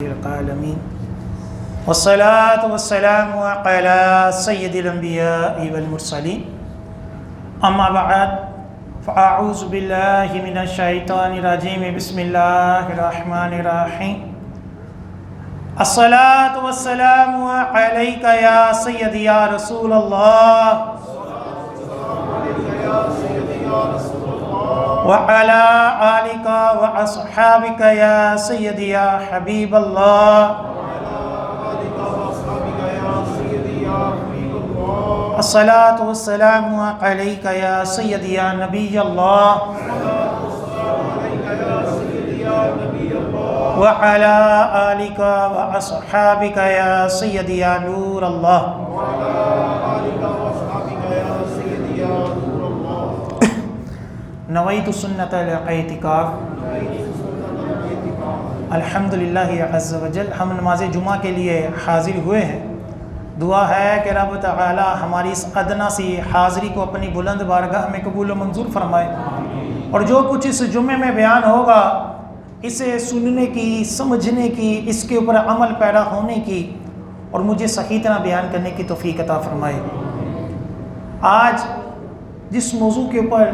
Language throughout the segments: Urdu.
العالمين والصلاة والسلام على سيد الأنبياء والمرسلين أما بعد فأعوذ بالله من الشيطان الرجيم بسم الله الرحمن الرحيم الصلاة والسلام عليك يا سيدي يا رسول الله وعلى آلك وأصحابك يا سيدي يا حبيب الله الصلاة والسلام عليك يا سيدي يا نبي الله وعلى آلك وأصحابك يا سيدي يا نور الله نویت سنت الاعتکاف الحمدللہ عز وجل ہم نماز جمعہ کے لیے حاضر ہوئے ہیں۔ دعا ہے کہ رب تعالی ہماری اس ادنا سی حاضری کو اپنی بلند بارگاہ میں قبول و منظور فرمائے، اور جو کچھ اس جمعے میں بیان ہوگا اسے سننے کی، سمجھنے کی، اس کے اوپر عمل پیدا ہونے کی، اور مجھے صحیح طرح بیان کرنے کی توفیق عطا فرمائے۔ آج جس موضوع کے اوپر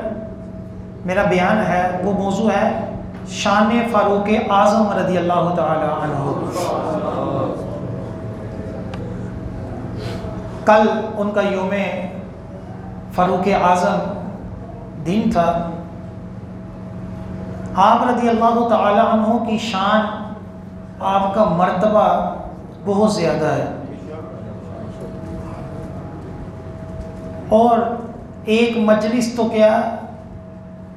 میرا بیان ہے وہ موضوع ہے شان فاروق اعظم رضی اللہ تعالی عنہ۔ کل ان کا یوم فاروق اعظم دن تھا۔ آپ رضی اللہ تعالی عنہ کی شان، آپ کا مرتبہ بہت زیادہ ہے، اور ایک مجلس تو کیا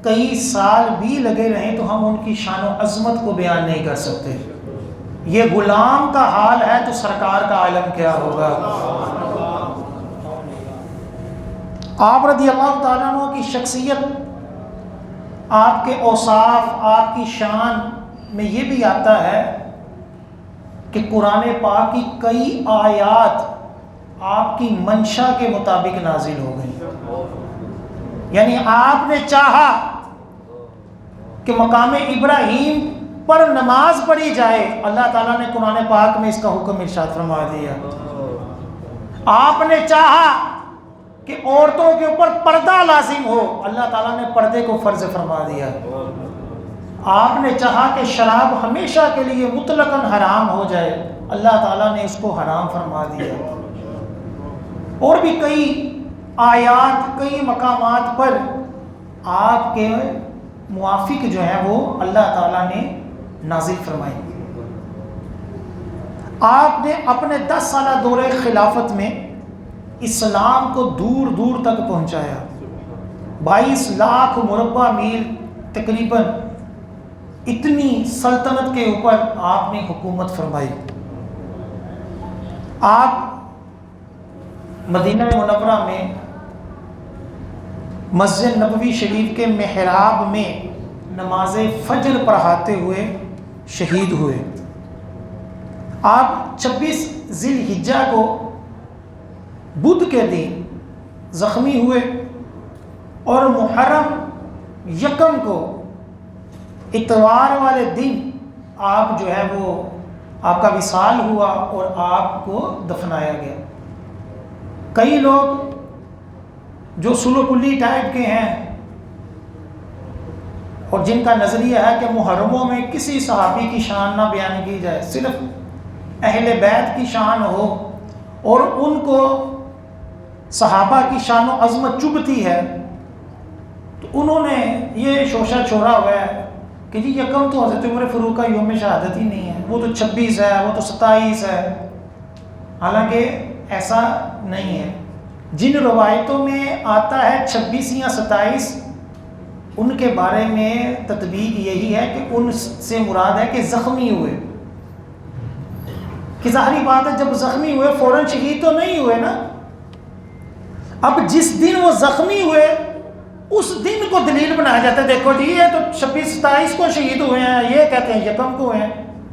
کئی سال بھی لگے رہیں تو ہم ان کی شان و عظمت کو بیان نہیں کر سکتے۔ یہ غلام کا حال ہے تو سرکار کا عالم کیا ہوگا۔ آپ رضی اللہ تعالیٰ عنہ کی شخصیت، آپ کے اوصاف، آپ کی شان میں یہ بھی آتا ہے کہ قرآن پاک کی کئی آیات آپ کی منشا کے مطابق نازل ہو گئی، یعنی آپ نے چاہا کہ مقام ابراہیم پر نماز پڑھی جائے، اللہ تعالیٰ نے قرآن پاک میں اس کا حکم ارشاد فرما دیا۔ آپ نے چاہا کہ عورتوں کے اوپر پردہ لازم ہو، اللہ تعالیٰ نے پردے کو فرض فرما دیا۔ آپ نے چاہا کہ شراب ہمیشہ کے لیے مطلقاً حرام ہو جائے، اللہ تعالیٰ نے اس کو حرام فرما دیا۔ اور بھی کئی آیات، کئی مقامات پر آپ کے موافق جو ہیں وہ اللہ تعالیٰ نے نازل فرمائی۔ آپ نے اپنے 10 سالہ دور خلافت میں اسلام کو دور دور تک پہنچایا۔ 22 لاکھ مربع میل تقریباً اتنی سلطنت کے اوپر آپ نے حکومت فرمائی۔ آپ مدینہ منورہ میں مسجد نبوی شریف کے محراب میں نماز فجر پڑھاتے ہوئے شہید ہوئے۔ آپ 26 ذی الحجہ کو بدھ کے دن زخمی ہوئے، اور محرم 1 کو اتوار والے دن آپ جو ہے وہ آپ کا وصال ہوا اور آپ کو دفنایا گیا۔ کئی لوگ جو سلو کلی ٹائپ کے ہیں اور جن کا نظریہ ہے کہ محرموں میں کسی صحابی کی شان نہ بیان کی جائے، صرف اہل بیت کی شان ہو، اور ان کو صحابہ کی شان و عظمت چبھتی ہے، تو انہوں نے یہ شوشہ چھوڑا ہوا ہے کہ جی یکم تو حضرت عمر فاروق کا یوم شہادت ہی نہیں ہے، وہ تو 26 ہے، وہ تو 27 ہے۔ حالانکہ ایسا نہیں ہے۔ جن روایتوں میں آتا ہے 26 یا 27، ان کے بارے میں تطبیق یہی ہے کہ ان سے مراد ہے کہ زخمی ہوئے، کہ ظاہری بات ہے جب زخمی ہوئے فوراً شہید تو نہیں ہوئے نا۔ اب جس دن وہ زخمی ہوئے اس دن کو دلیل بنایا جاتا ہے، دیکھو جی یہ تو 26-27 کو شہید ہوئے ہیں، یہ کہتے ہیں 1 کو ہوئے ہیں،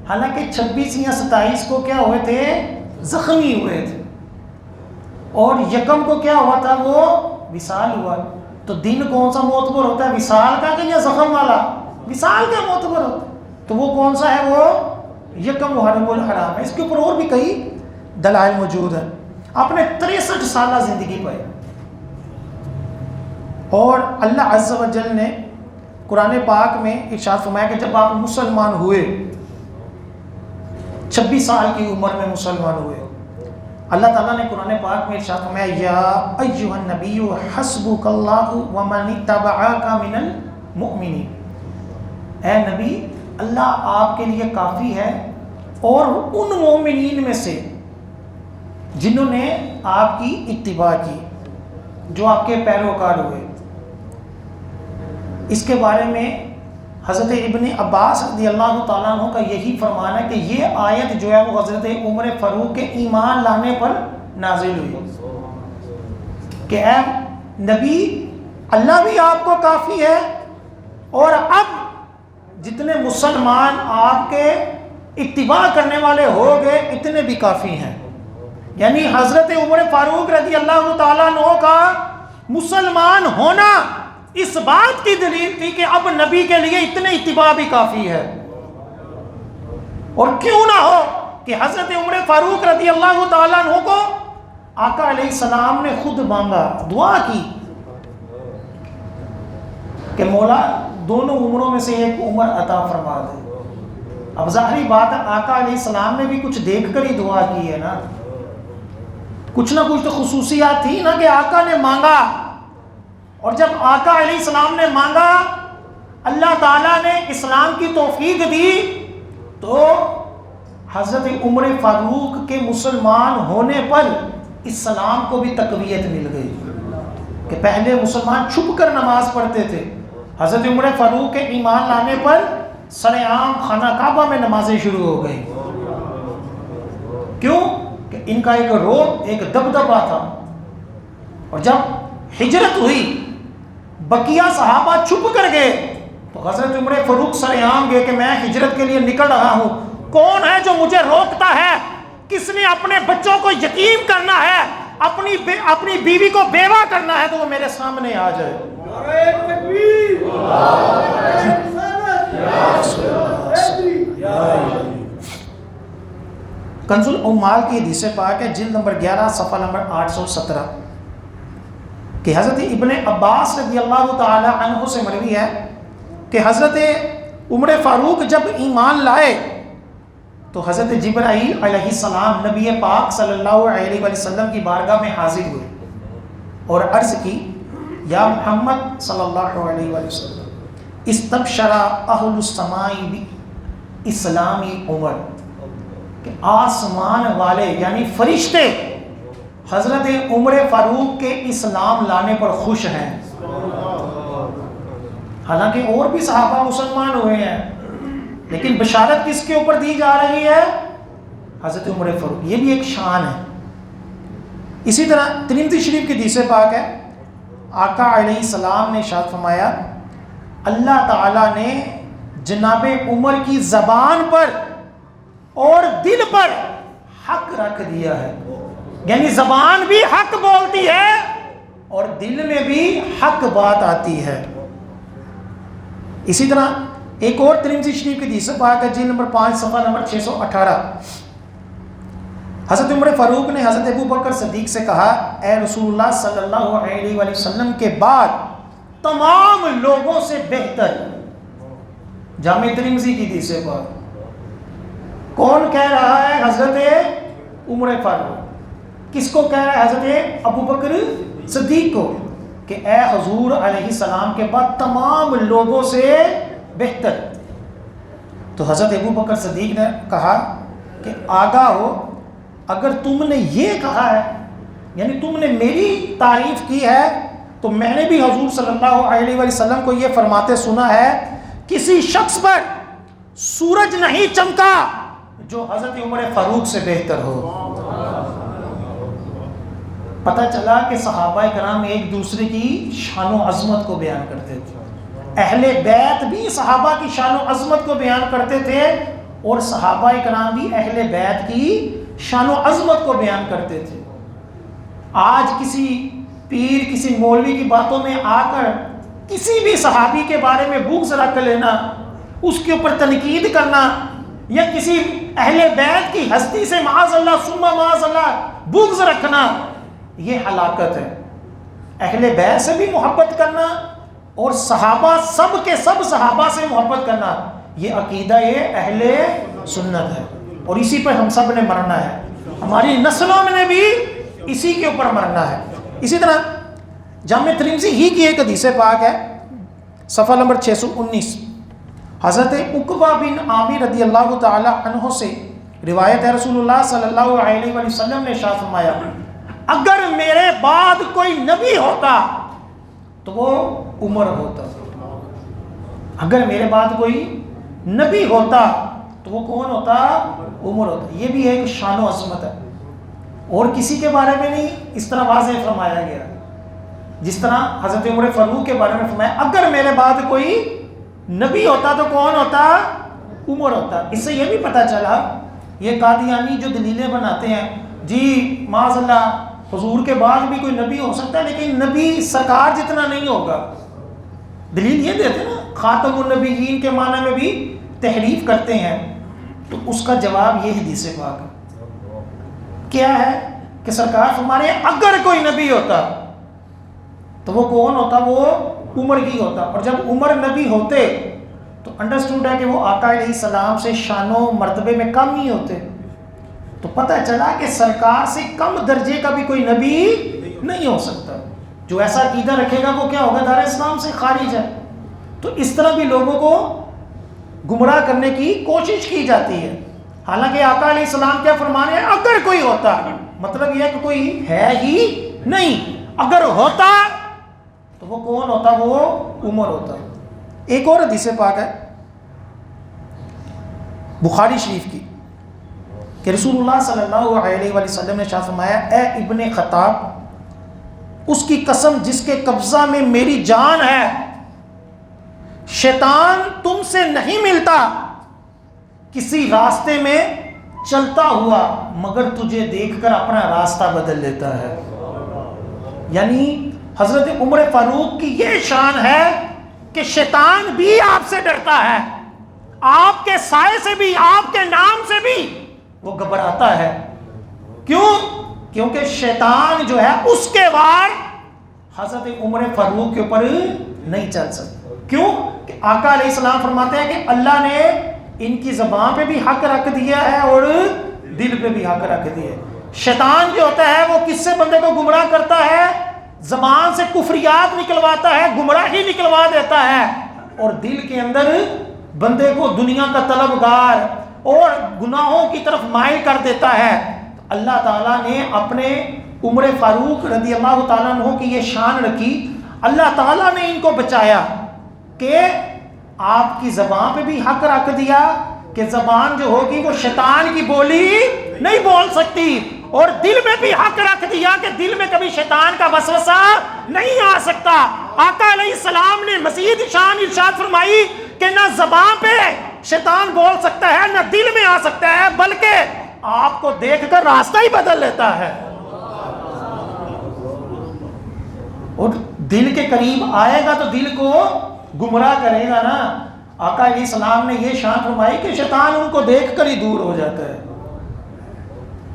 حالانکہ 26 یا 27 کو کیا ہوئے تھے؟ زخمی ہوئے تھے، اور 1 کو کیا ہوا تھا؟ وہ وصال ہوا۔ تو دن کون سا معتبر ہوتا ہے، وصال کا کہ یا زخم والا؟ وصال کا معتبر ہوتا ہے۔ تو وہ کون سا ہے؟ وہ یکم محرم الحرام ہے. اس کے اوپر اور بھی کئی دلائل موجود ہیں. آپ نے 63 سالہ زندگی پائی اور اللہ عز و جل نے قرآن پاک میں ارشاد فرمایا کہ جب آپ مسلمان ہوئے 26 سال کی عمر میں مسلمان ہوئے, اللہ تعالیٰ نے قرآن پاک میں ارشاد فرمایا یا ایھا النبی حسبک اللہ ومن اتبعک من المؤمنین, اے نبی اللہ آپ کے لیے کافی ہے اور ان مومنین میں سے جنہوں نے آپ کی اتباع کی, جو آپ کے پیروکار ہوئے. اس کے بارے میں حضرت ابن عباس رضی اللہ تعالیٰ عنہ کا یہی فرمان ہے کہ یہ آیت جو ہے وہ حضرت عمر فاروق کے ایمان لانے پر نازل ہوئی کہ اے نبی اللہ بھی آپ کو کافی ہے اور اب جتنے مسلمان آپ کے اتباع کرنے والے ہو گئے اتنے بھی کافی ہیں. یعنی حضرت عمر فاروق رضی اللہ تعالیٰ عنہ کا مسلمان ہونا اس بات کی دلیل تھی کہ اب نبی کے لیے اتنے اتباع بھی کافی ہے. اور کیوں نہ ہو کہ حضرت عمر فاروق رضی اللہ تعالیٰ عنہ کو آقا علیہ السلام نے خود مانگا, دعا کی کہ مولا دونوں عمروں میں سے ایک عمر عطا فرما دے. اب ظاہری بات ہے آقا علیہ السلام نے بھی کچھ دیکھ کر ہی دعا کی ہے نا, کچھ نہ کچھ تو خصوصیات تھی نا کہ آقا نے مانگا. اور جب آقا علیہ السلام نے مانگا اللہ تعالیٰ نے اسلام کی توفیق دی تو حضرت عمر فاروق کے مسلمان ہونے پر اسلام کو بھی تقویت مل گئی کہ پہلے مسلمان چھپ کر نماز پڑھتے تھے, حضرت عمر فاروق کے ایمان لانے پر سر عام خانہ کعبہ میں نمازیں شروع ہو گئی. کیوں کہ ان کا ایک روب ایک دبدبہ تھا. اور جب ہجرت ہوئی بقیہ صحابہ چھپ کر گئے تو حضرت عمر فاروق سر عام گئے کہ میں ہجرت کے لیے نکل رہا ہوں, کون ہے جو مجھے روکتا ہے؟ کس نے اپنے بچوں کو یتیم کرنا ہے, اپنی بیوی کو بیوہ کرنا ہے تو وہ میرے سامنے آ جائے. کنز العمال کی حدیث پاک ہے جلد نمبر 11 صفحہ نمبر 817 کہ حضرت ابن عباس رضی اللہ تعالی عنہ سے مروی ہے کہ حضرت عمر فاروق جب ایمان لائے تو حضرت جبرائیل علیہ السلام نبی پاک صلی اللہ علیہ وسلم کی بارگاہ میں حاضر ہوئے اور عرض کی یا محمد صلی اللہ علیہ وسلم استبشر اہل السماء اسلامی عمر, کہ آسمان والے یعنی فرشتے حضرت عمر فاروق کے اسلام لانے پر خوش ہیں. حالانکہ اور بھی صحابہ مسلمان ہوئے ہیں لیکن بشارت کس کے اوپر دی جا رہی ہے؟ حضرت عمر فاروق. یہ بھی ایک شان ہے. اسی طرح ترمذی شریف کی حدیث پاک ہے آقا علیہ السلام نے ارشاد فرمایا اللہ تعالیٰ نے جناب عمر کی زبان پر اور دل پر حق رکھ دیا ہے, یعنی زبان بھی حق بولتی ہے اور دل میں بھی حق بات آتی ہے. اسی طرح ایک اور ترمذی شریف کی حدیث پاک ہے جلد نمبر 5 صفحہ نمبر 618 حضرت عمر فاروق نے حضرت ابو بکر صدیق سے کہا اے رسول اللہ صلی اللہ علیہ وسلم کے بعد تمام لوگوں سے بہتر. جامع ترمذی کی حدیث پاک کون کہہ رہا ہے؟ حضرت عمر فاروق. کس کو کہہ رہا ہے؟ حضرت ابو بکر صدیق کو کہ اے حضور علیہ السلام کے بعد تمام لوگوں سے بہتر. تو حضرت ابو بکر صدیق نے کہا کہ آگاہ ہو اگر تم نے یہ کہا ہے یعنی تم نے میری تعریف کی ہے تو میں نے بھی حضور صلی اللہ علیہ وسلم کو یہ فرماتے سنا ہے کسی شخص پر سورج نہیں چمکا جو حضرت عمر فاروق سے بہتر ہو. پتہ چلا کہ صحابہ کرام ایک دوسرے کی شان و عظمت کو بیان کرتے تھے. اہل بیت بھی صحابہ کی شان و عظمت کو بیان کرتے تھے اور صحابہ کرام بھی اہل بیت کی شان و عظمت کو بیان کرتے تھے. آج کسی پیر کسی مولوی کی باتوں میں آ کر کسی بھی صحابی کے بارے میں بغض رکھ لینا, اس کے اوپر تنقید کرنا, یا کسی اہل بیت کی ہستی سے معاذ اللہ ثم معاذ اللہ بغض رکھنا، یہ ہلاکت ہے۔ اہل بیت سے بھی محبت کرنا اور صحابہ سب کے سب صحابہ سے محبت کرنا، یہ عقیدہ یہ اہل سنت ہے، اور اسی پر ہم سب نے مرنا ہے، ہماری نسلوں میں نے بھی اسی کے اوپر مرنا ہے۔ اسی طرح جامع ترمذی ہی کی ایک حدیث پاک ہے، صفحہ نمبر 619، حضرت عقبہ بن عامر رضی اللہ تعالی عنہ سے روایت ہے، رسول اللہ صلی اللہ علیہ وآلہ وسلم نے ارشاد فرمایا، اگر میرے بعد کوئی نبی ہوتا تو وہ عمر ہوتا، اگر میرے بعد کوئی نبی ہوتا تو وہ کون ہوتا؟ عمر ہوتا۔ یہ بھی ایک شان و عظمت ہے، اور کسی کے بارے میں نہیں اس طرح واضح فرمایا گیا، جس طرح حضرت عمر فاروق کے بارے میں فرمایا اگر میرے بعد کوئی نبی ہوتا تو کون ہوتا؟ عمر ہوتا۔ اس سے یہ بھی پتہ چلا، یہ قادیانی جو دلیلیں بناتے ہیں جی معاذ اللہ حضور کے بعد بھی کوئی نبی ہو سکتا ہے لیکن نبی سرکار جتنا نہیں ہوگا، دلیل یہ دیتے ہیں نا، خاتم النبیین کے معنی میں بھی تحریف کرتے ہیں، تو اس کا جواب یہ حدیث پاک کیا ہے کہ سرکار فرمانے اگر کوئی نبی ہوتا تو وہ کون ہوتا؟ وہ عمر ہی ہوتا، اور جب عمر نبی ہوتے تو انڈرسٹوڈ ہے کہ وہ آقا علیہ السلام سے شان و مرتبے میں کم ہی ہوتے، تو پتہ چلا کہ سرکار سے کم درجے کا بھی کوئی نبی نہیں ہو سکتا۔ جو ایسا عقیدہ رکھے گا وہ کیا ہوگا؟ دار اسلام سے خارج ہے۔ تو اس طرح بھی لوگوں کو گمراہ کرنے کی کوشش کی جاتی ہے، حالانکہ آقا علیہ السلام کیا فرمانے ہیں؟ اگر کوئی ہوتا، مطلب یہ ہے کہ کوئی ہے ہی نہیں، اگر ہوتا تو وہ کون ہوتا؟ وہ عمر ہوتا۔ ایک اور حدیث پاک ہے بخاری شریف کی کہ رسول اللہ صلی اللہ علیہ وآلہ وسلم نے ارشاد فرمایا، اے ابن خطاب، اس کی قسم جس کے قبضہ میں میری جان ہے، شیطان تم سے نہیں ملتا کسی راستے میں چلتا ہوا مگر تجھے دیکھ کر اپنا راستہ بدل لیتا ہے۔ یعنی حضرت عمر فاروق کی یہ شان ہے کہ شیطان بھی آپ سے ڈرتا ہے، آپ کے سائے سے بھی، آپ کے نام سے بھی وہ گھبراتا ہے۔ کیوں؟ کیونکہ شیطان جو ہے اس کے وار حضرت عمر فاروق کے اوپر نہیں چل سکتا۔ کیوں؟ کہ آقا علیہ السلام فرماتے ہیں کہ اللہ نے ان کی زبان پہ بھی حق رکھ دیا ہے اور دل پہ بھی حق رکھ دیا ہے۔ شیطان جو ہوتا ہے وہ کس سے بندے کو گمراہ کرتا ہے؟ زبان سے کفریات نکلواتا ہے، گمراہی نکلوا دیتا ہے، اور دل کے اندر بندے کو دنیا کا طلبگار اور گناہوں کی طرف مائل کر دیتا ہے۔ اللہ تعالیٰ نے اپنے عمر فاروق رضی اللہ تعالیٰ عنہ کی یہ شان رکھی، اللہ تعالیٰ نے ان کو بچایا کہ آپ کی زبان پہ بھی حق رکھ دیا کہ زبان جو ہوگی وہ شیطان کی بولی نہیں بول سکتی، اور دل میں بھی حق رکھ دیا کہ دل میں کبھی شیطان کا وسوسہ نہیں آ سکتا۔ آقا علیہ السلام نے مزید شان ارشاد فرمائی کہ نہ زبان پہ شیطان بول سکتا ہے، نہ دل میں آ سکتا ہے، بلکہ آپ کو دیکھ کر راستہ ہی بدل لیتا ہے، اور دل کے قریب آئے گا تو دل کو گمراہ کرے گا نا۔ آقا علیہ السلام نے یہ شان فرمائی کہ شیطان ان کو دیکھ کر ہی دور ہو جاتا ہے۔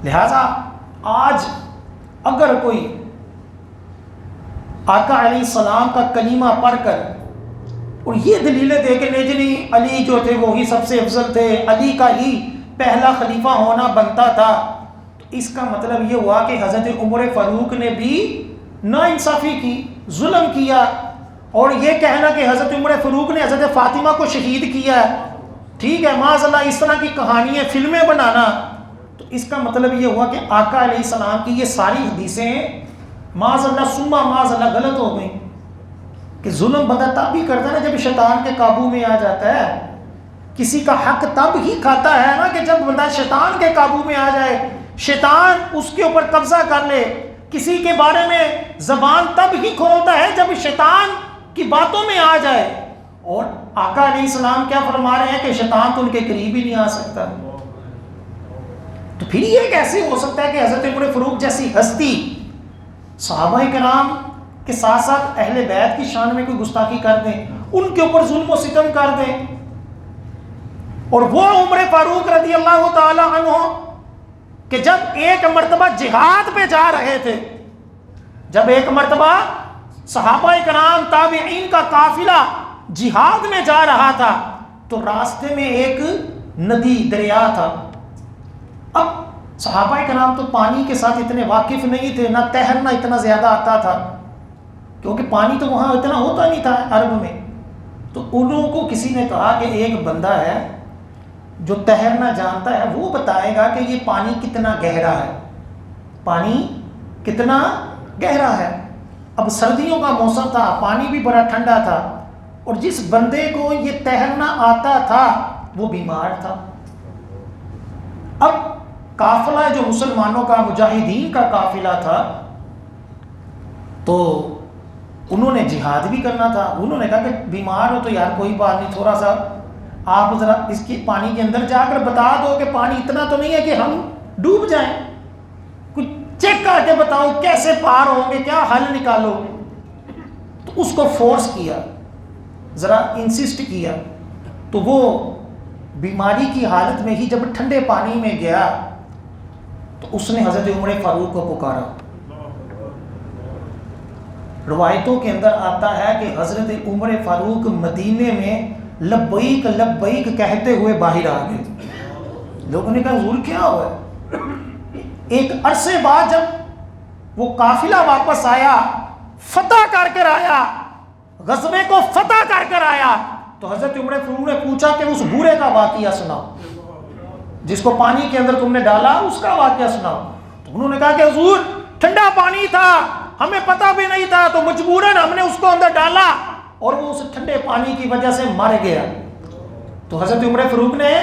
لہذا آج اگر کوئی آقا علیہ السلام کا کلمہ پڑھ کر اور یہ دلیلیں دے کے نہیں علی جو تھے وہی سب سے افضل تھے، علی کا ہی پہلا خلیفہ ہونا بنتا تھا، تو اس کا مطلب یہ ہوا کہ حضرت عمر فاروق نے بھی ناانصافی کی، ظلم کیا، اور یہ کہنا کہ حضرت عمر فاروق نے حضرت فاطمہ کو شہید کیا ہے، ٹھیک ہے، معاذ اللہ اس طرح کی کہانیاں فلمیں بنانا، تو اس کا مطلب یہ ہوا کہ آقا علیہ السلام کی یہ ساری حدیثیں معاذ اللہ ثم معاذ اللہ غلط ہو گئیں، کہ ظلم بندہ تب بھی کرتا ہے نا جب شیطان کے قابو میں آ جاتا ہے، کسی کا حق تب ہی کھاتا ہے نا کہ جب بندہ شیطان کے قابو میں آ جائے، شیطان اس کے اوپر قبضہ کر لے، کسی کے بارے میں زبان تب ہی کھولتا ہے جب شیطان کی باتوں میں آ جائے، اور آقا علیہ السلام کیا فرما رہے ہیں کہ شیطان تو ان کے قریب ہی نہیں آ سکتا۔ تو پھر یہ کیسے ہو سکتا ہے کہ حضرت عمر فاروق جیسی ہستی صحابہ کرام کے ساتھ ساتھ اہل بیت کی شان میں کوئی گستاخی کر دیں، ان کے اوپر ظلم و ستم کر دیں؟ اور وہ عمر فاروق رضی اللہ تعالی عنہ کہ جب ایک مرتبہ جہاد پہ جا رہے تھے، جب ایک مرتبہ صحابہ کرام تابعین کا قافلہ جہاد میں جا رہا تھا تو راستے میں ایک ندی دریا تھا. اب صحابہ کرام تو پانی کے ساتھ اتنے واقف نہیں تھے، نہ تیرنا اتنا زیادہ آتا تھا کیونکہ پانی تو وہاں اتنا ہوتا نہیں تھا عرب میں. تو ان لوگوں کو کسی نے کہا کہ ایک بندہ ہے جو تیرنا جانتا ہے، وہ بتائے گا کہ یہ پانی کتنا گہرا ہے، پانی کتنا گہرا ہے. اب سردیوں کا موسم تھا، پانی بھی بڑا ٹھنڈا تھا، اور جس بندے کو یہ تیرنا آتا تھا وہ بیمار تھا. اب قافلہ جو مسلمانوں کا، مجاہدین کا قافلہ تھا، تو انہوں نے جہاد بھی کرنا تھا. انہوں نے کہا کہ بیمار ہو تو یار کوئی بات نہیں، تھوڑا سا آپ ذرا اس کی پانی کے اندر جا کر بتا دو کہ پانی اتنا تو نہیں ہے کہ ہم ڈوب جائیں، کچھ چیک کر کے بتاؤ کیسے پار ہوں گے، کیا حل نکالو. تو اس کو فورس کیا، ذرا انسسٹ کیا. تو وہ بیماری کی حالت میں ہی جب ٹھنڈے پانی میں گیا تو اس نے حضرت عمر فاروق کو پکارا. روایتوں کے اندر آتا ہے کہ حضرت عمر فاروق مدینے میں لبیک لبیک کہتے ہوئے باہر آ گئے. لوگوں نے کہا حضور کیا ہوا ہے؟ ایک عرصے بعد جب وہ قافلہ واپس آیا، فتح کر کر آیا، غزوے کو فتح کر کر آیا، تو حضرت عمر فاروق نے پوچھا کہ اس بورے کا واقعہ سناؤ، جس کو پانی کے اندر تم نے ڈالا اس کا واقعہ سناؤ. تو انہوں نے کہا کہ حضور ٹھنڈا پانی تھا، ہمیں پتہ بھی نہیں تھا، تو مجبوراً ہم نے اس کو اندر ڈالا اور وہ اس ٹھنڈے پانی کی وجہ سے مر گیا. تو حضرت عمر فاروق نے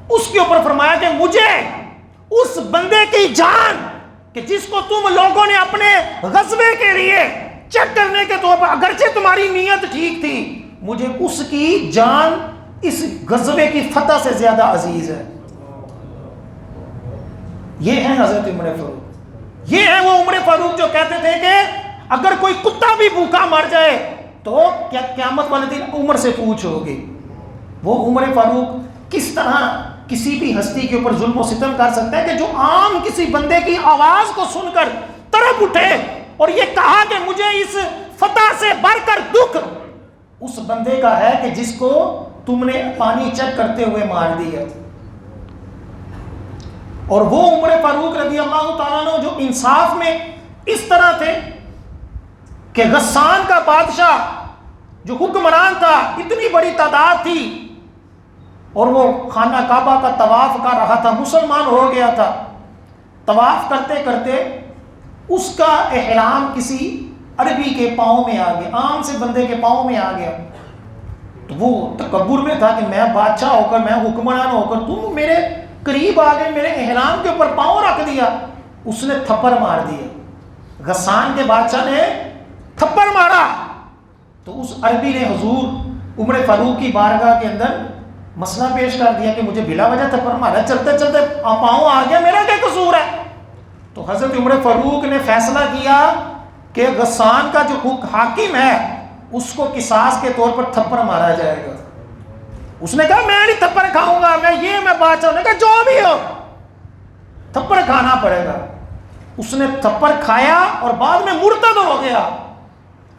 اس کے اوپر فرمایا کہ مجھے اس بندے کی جان کہ جس کو تم لوگوں نے اپنے غزوے کے لیے چیک کرنے کے طور پر، اگرچہ تمہاری نیت ٹھیک تھی، مجھے اس کی جان اس غزوے کی فتح سے زیادہ عزیز ہے. یہ ہے حضرت عمر فاروق، یہ ہے وہ عمر فاروق جو کہتے تھے کہ اگر کوئی کتا بھی بھوکا مر جائے تو کیا قیامت والے دن عمر سے پوچھو گے. وہ عمر فاروق کس طرح کسی بھی ہستی کے اوپر ظلم و ستم کر سکتا ہے کہ جو عام کسی بندے کی آواز کو سن کر تڑپ اٹھے اور یہ کہا کہ مجھے اس فتح سے بڑھ کر دکھ اس بندے کا ہے کہ جس کو تم نے پانی چیک کرتے ہوئے مار دیا. اور وہ عمر فاروق رضی اللہ تعالیٰ عنہ جو انصاف میں اس طرح تھے کہ غسان کا بادشاہ جو حکمران تھا، اتنی بڑی تعداد تھی اور وہ خانہ کعبہ کا طواف کر رہا تھا، مسلمان ہو گیا تھا. طواف کرتے کرتے اس کا احرام کسی عربی کے پاؤں میں آ گیا، عام سے بندے کے پاؤں میں آ گیا. تو وہ تکبر میں تھا کہ میں بادشاہ ہو کر، میں حکمران ہو کر تم میرے قریب آ گئے، میرے احرام کے اوپر پاؤں رکھ دیا. اس نے تھپڑ مار دیا، غسان کے بادشاہ نے تھپڑ مارا. تو اس عربی نے حضور عمر فاروق کی بارگاہ کے اندر مسئلہ پیش کر دیا کہ مجھے بلا وجہ تھپڑ مارا، چلتے چلتے پاؤں آ گیا، میرا کیا قصور ہے. تو حضرت عمر فاروق نے فیصلہ کیا کہ غسان کا جو حاکم ہے اس کو قصاص کے طور پر تھپڑ مارا جائے گا. اس نے کہا میں نہیں تھپڑ کھاؤں گا، میں بادشاہ. نے کہا جو بھی ہو تھپڑ کھانا پڑے گا. اس نے تھپڑ کھایا اور بعد میں مرتد ہو گیا.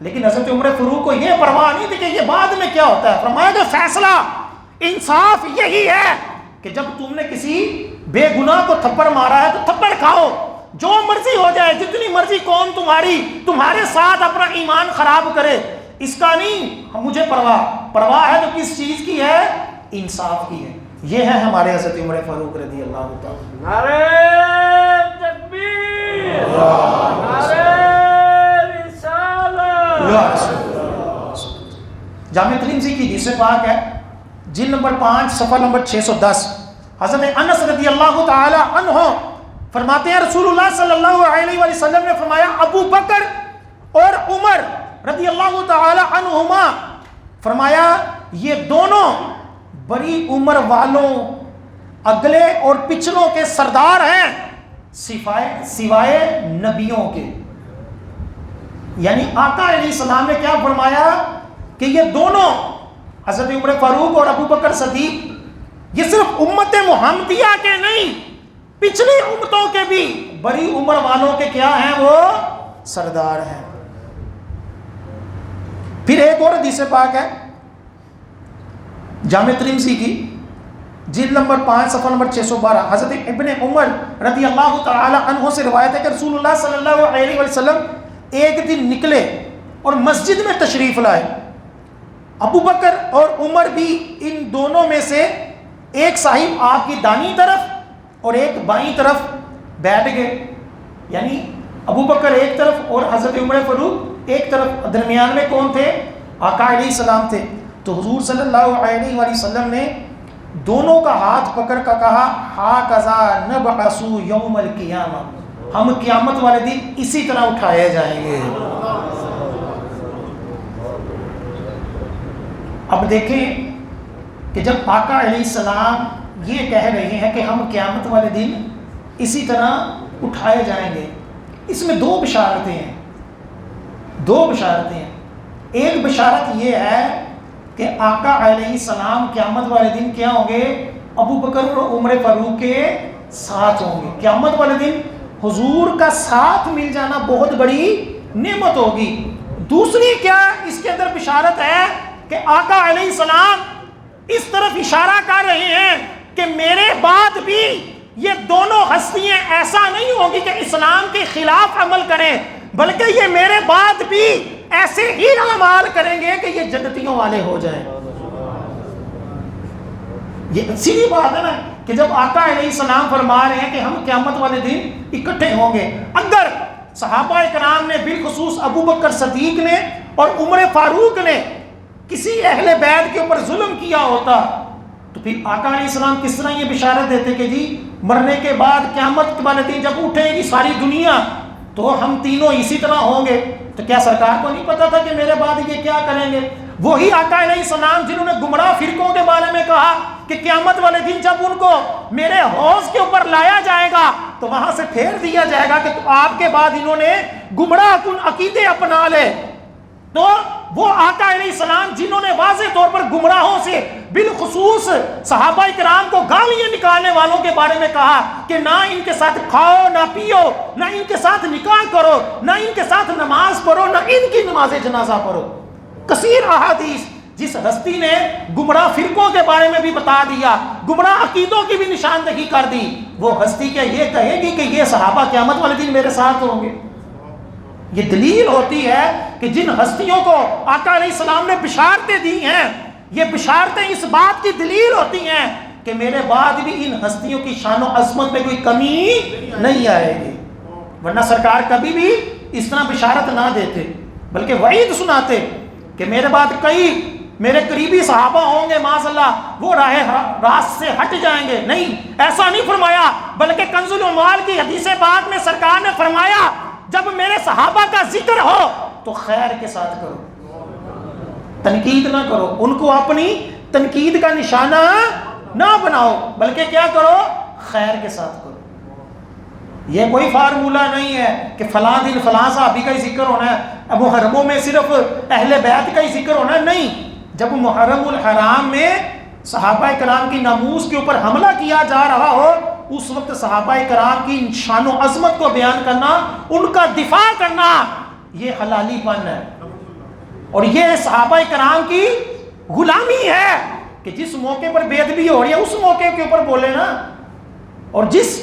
لیکن حضرت عمر فاروق کو یہ پرواہ نہیں تھی کہ یہ بعد میں کیا ہوتا ہے. فرمایا کہ فیصلہ انصاف یہی ہے کہ جب تم نے کسی بے گناہ کو تھپڑ مارا ہے تو تھپڑ کھاؤ، جو مرضی ہو جائے، جتنی مرضی قوم تمہارے ساتھ اپنا ایمان خراب کرے، اس کا نہیں مجھے پرواہ ہے. تو کس چیز کی ہے؟ انصاف کی ہے. یہ ہے ہمارے حضرت عمر فاروق رضی اللہ تعالی. نعرہ تکبیر، نعرہ رسالت. جامع ترمذی کی حدیث پاک ہے، جلد نمبر 5 صفحہ نمبر 610. حضرت انس رضی اللہ تعالی عنہ فرماتے ہیں رسول اللہ صلی اللہ علیہ وآلہ وسلم نے فرمایا ابو بکر اور عمر رضی اللہ تعالی عنہما، فرمایا یہ دونوں بڑی عمر والوں اگلے اور پچھلوں کے سردار ہیں سوائے نبیوں کے. یعنی آقا علیہ السلام نے کیا فرمایا کہ یہ دونوں حضرت عمر فاروق اور ابو بکر صدیق یہ صرف امت محمدیہ کے نہیں، پچھلی امتوں کے بھی بڑی عمر والوں کے کیا ہیں؟ وہ سردار ہیں۔ پھر ایک اور حدیث پاک ہے جامع ترمذی کی، جلد نمبر 5 صفحہ نمبر 612، حضرت ابن عمر رضی اللہ تعالی عنہ سے روایت ہے کہ رسول اللہ صلی اللہ علیہ وسلم ایک دن نکلے اور مسجد میں تشریف لائے۔ ابو بکر اور عمر بھی ان دونوں میں سے ایک صاحب آپ کی دانی طرف اور ایک بائیں طرف بیٹھ گئے، یعنی ابو بکر ایک طرف اور حضرت عمر فاروق ایک طرف، درمیان میں کون تھے؟ آقا علیہ السلام تھے۔ تو حضور صلی اللہ علیہ وآلہ وسلم نے دونوں کا ہاتھ پکڑ کر کہا ہاکذا نبعث یوم القیامہ، ہم قیامت والے دن اسی طرح اٹھائے جائیں گے۔ اب دیکھیں کہ جب آقا علیہ السلام یہ کہہ رہے ہیں کہ ہم قیامت والے دن اسی طرح اٹھائے جائیں گے، اس میں دو بشارتیں ہیں، دو بشارتیں ہیں۔ ایک بشارت یہ ہے کہ آقا علیہ السلام قیامت والے دن کیا ہوں گے؟ ابو بکر اور عمر فاروق کے ساتھ ہوں گے۔ قیامت والے دن حضور کا ساتھ مل جانا بہت بڑی نعمت ہوگی۔ دوسری کیا اس کے اندر بشارت ہے کہ آقا علیہ السلام اس طرف اشارہ کر رہے ہیں کہ میرے بعد بھی یہ دونوں ہستیاں ایسا نہیں ہوگی کہ اسلام کے خلاف عمل کریں، بلکہ یہ میرے بعد بھی ایسے ہی اعمال کریں گے کہ یہ جنتیوں والے ہو جائیں۔ یہ سیدھی بات ہے نا کہ جب آقا علیہ السلام فرما رہے ہیں کہ ہم قیامت والے دن اکٹھے ہوں گے، اگر صحابہ کرام نے بالخصوص ابو بکر صدیق نے اور عمر فاروق نے کسی اہل بیت کے اوپر ظلم کیا ہوتا تو پھر آقا علیہ السلام کس طرح یہ بشارت دیتے کہ جی مرنے کے بعد قیامت والے دن جب اٹھے گی ساری دنیا تو ہم تینوں اسی طرح ہوں گے۔ تو کیا سرکار کو نہیں پتا تھا کہ میرے بعد یہ کیا کریں گے؟ وہی آقا علیہ السلام جنہوں نے گمراہ فرقوں کے بارے میں کہا کہ قیامت والے دن جب ان کو میرے حوض کے اوپر لایا جائے گا تو وہاں سے پھیر دیا جائے گا کہ آپ کے بعد انہوں نے گمراہ کن عقیدے اپنا لے۔ تو وہ آقا علیہ السلام جنہوں نے واضح طور پر گمراہوں سے بالخصوص صحابہ کرام کو گالیاں نکالنے والوں کے بارے میں کہا کہ نہ ان کے ساتھ کھاؤ نہ پیو، نہ ان کے ساتھ نکاح کرو، نہ ان کے ساتھ نماز پڑھو، نہ ان کی نماز جنازہ پڑھو۔ کثیر احادیث جس ہستی نے گمراہ فرقوں کے بارے میں بھی بتا دیا، گمراہ عقیدوں کی بھی نشاندہی کر دی، وہ ہستی کیا یہ کہے گی کہ یہ صحابہ قیامت والے دن میرے ساتھ ہوں گے؟ یہ دلیل ہوتی ہے کہ جن ہستیوں کو آقا علیہ السلام نے بشارتیں دی ہیں، یہ بشارتیں اس بات کی دلیل ہوتی ہیں کہ میرے بعد بھی ان ہستیوں کی شان و عظمت میں کوئی کمی نہیں آئے گی، ورنہ سرکار کبھی بھی اس طرح بشارت نہ دیتے بلکہ وعید سناتے کہ میرے بعد کئی میرے قریبی صحابہ ہوں گے معاذ اللہ وہ راست سے ہٹ جائیں گے۔ نہیں، ایسا نہیں فرمایا، بلکہ کنز العمال کی حدیث پاک میں سرکار نے فرمایا جب میرے صحابہ کا ذکر ہو تو خیر کے ساتھ کرو، تنقید نہ کرو، ان کو اپنی تنقید کا نشانہ نہ بناؤ، بلکہ کیا کرو؟ خیر کے ساتھ کرو۔ یہ کوئی فارمولہ نہیں ہے کہ فلاں دن فلاں صحابی کا ہی ذکر ہونا ہے، محرموں میں صرف اہل بیت کا ہی ذکر ہونا ہے۔ نہیں، جب محرم الحرام میں صحابہ کرام کی ناموس کے اوپر حملہ کیا جا رہا ہو اس وقت صحابہ کرام کی شان و عظمت کو بیان کرنا، ان کا دفاع کرنا، یہ حلالی پن ہے، اور یہ صحابہ کرام کی غلامی ہے کہ جس موقع پر بے ادبی ہو رہی ہے اس موقع کے اوپر بولے نا، اور جس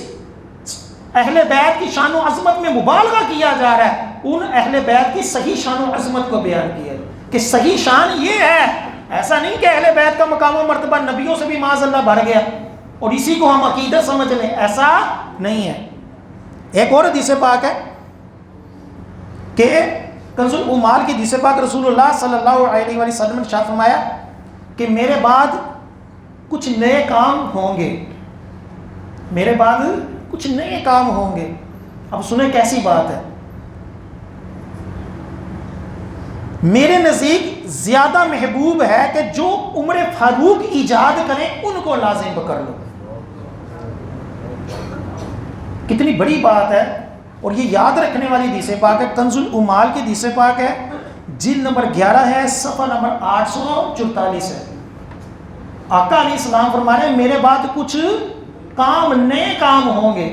اہل بیت کی شان و عظمت میں مبالغہ کیا جا رہا ہے ان اہل بیت کی صحیح شان و عظمت کو بیان کیا کہ صحیح شان یہ ہے۔ ایسا نہیں کہ اہل بیت کا مقام و مرتبہ نبیوں سے بھی معاذ اللہ بڑھ گیا اور اسی کو ہم عقیدت سمجھ لیں، ایسا نہیں ہے۔ ایک اور حدیث پاک ہے کہ کنز العمال کی حدیث پاک رسول اللہ صلی اللہ علیہ وآلہ وسلم نے ارشاد فرمایا کہ میرے بعد کچھ نئے کام ہوں گے، میرے بعد کچھ نئے کام ہوں گے۔ اب سنیں کیسی بات ہے، میرے نزدیک زیادہ محبوب ہے کہ جو عمر فاروق ایجاد کریں ان کو لازم پکڑ لو۔ کتنی بڑی بات ہے، اور یہ یاد رکھنے والی حدیث پاک ہے، کنز العمال کی حدیث پاک ہے، جلد نمبر 11 ہے، صفحہ نمبر 844 ہے۔ آقا علیہ السلام فرما رہے ہیں میرے بعد کچھ کام نئے کام ہوں گے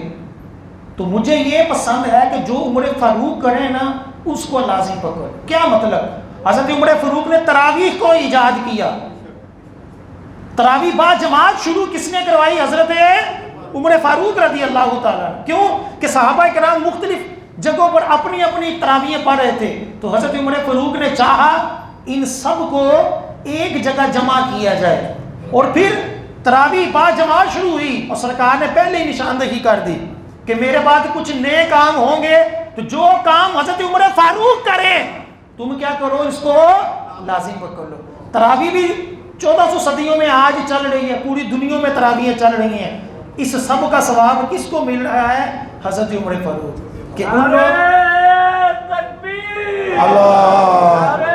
تو مجھے یہ پسند ہے کہ جو عمر فاروق کرے نا اس کو لازم پکڑ. کیا مطلب؟ حضرت عمر فاروق نے تراویح کو ایجاد کیا. تراویح با جماعت شروع کس نے کروائی؟ حضرت عمر فاروق رضی اللہ تعالیٰ. کیوں کہ صحابہ کرام مختلف جگہوں پر اپنی اپنی تراویح پڑھ رہے تھے تو حضرت عمر فاروق نے چاہا ان سب کو ایک جگہ جمع کیا جائے اور پھر تراویح با جماعت شروع ہوئی. اور سرکار نے پہلے ہی نشاندہی کر دی کہ میرے بعد کچھ نئے کام ہوں گے تو جو کام حضرت عمر فاروق کرے تم کیا کرو اس کو لازم کر لو. تراویح بھی 1400 صدیوں میں آج چل رہی ہے, پوری دنیا میں تراویح چل رہی ہیں. اس سب کا ثواب کس کو مل رہا ہے؟ حضرت عمر فاروق کہ ان لوگ تکبیر اللہ.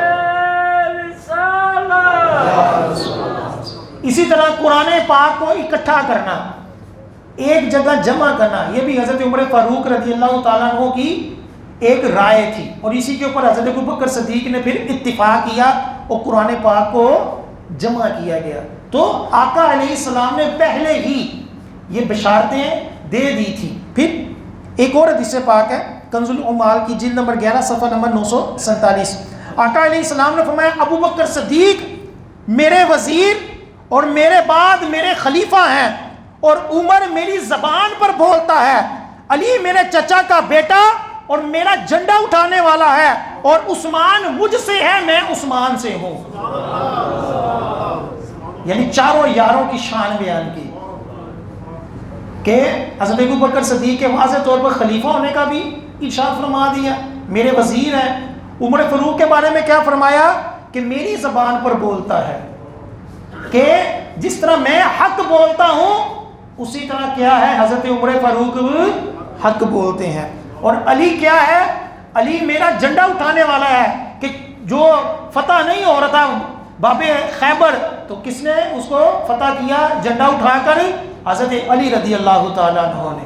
اسی طرح قرآن پاک کو اکٹھا کرنا, ایک جگہ جمع کرنا, یہ بھی حضرت عمر فاروق رضی اللہ تعالیٰ عنہ کی ایک رائے تھی اور اسی کے اوپر حضرت ابوبکر صدیق نے پھر اتفاق کیا اور قرآن پاک کو جمع کیا گیا. تو آقا علیہ السلام نے پہلے ہی یہ بشارتیں دے دی تھی. پھر ایک اور حدیث پاک ہے کنز العمال کی جلد نمبر 11 صفحہ نمبر 947. آقا علیہ السلام نے فرمایا ابوبکر صدیق میرے وزیر اور میرے بعد میرے خلیفہ ہیں اور عمر میری زبان پر بولتا ہے, علی میرے چچا کا بیٹا اور میرا جھنڈا اٹھانے والا ہے اور عثمان مجھ سے ہے میں عثمان سے ہوں. یعنی چاروں یاروں کی شان بیان کی کہ حضرت ابوبکر صدیق کے واضح طور پر خلیفہ ہونے کا بھی ارشاد فرما دیا, میرے وزیر ہیں. عمر فاروق کے بارے میں کیا فرمایا کہ میری زبان پر بولتا ہے, کہ جس طرح میں حق بولتا ہوں اسی طرح کیا ہے حضرت عمر فاروق حق بولتے ہیں. اور علی کیا ہے؟ علی میرا جھنڈا اٹھانے والا ہے کہ جو فتح نہیں ہو رہا تھا باب خیبر تو کس نے اس کو فتح کیا؟ جھنڈا اٹھا کر حضرت علی رضی اللہ تعالیٰ عنہ نے.